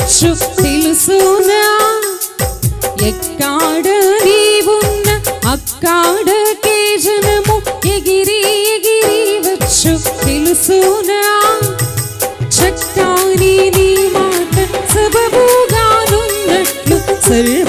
వచ్చు తెలుసునా ఎక్కడ నీవున్న అక్కడకే జనము ఎగిరి ఎగిరి వచ్చు తెలుసునా చక్కని నీ మాట సబబుగానున్నట్లు సర్వ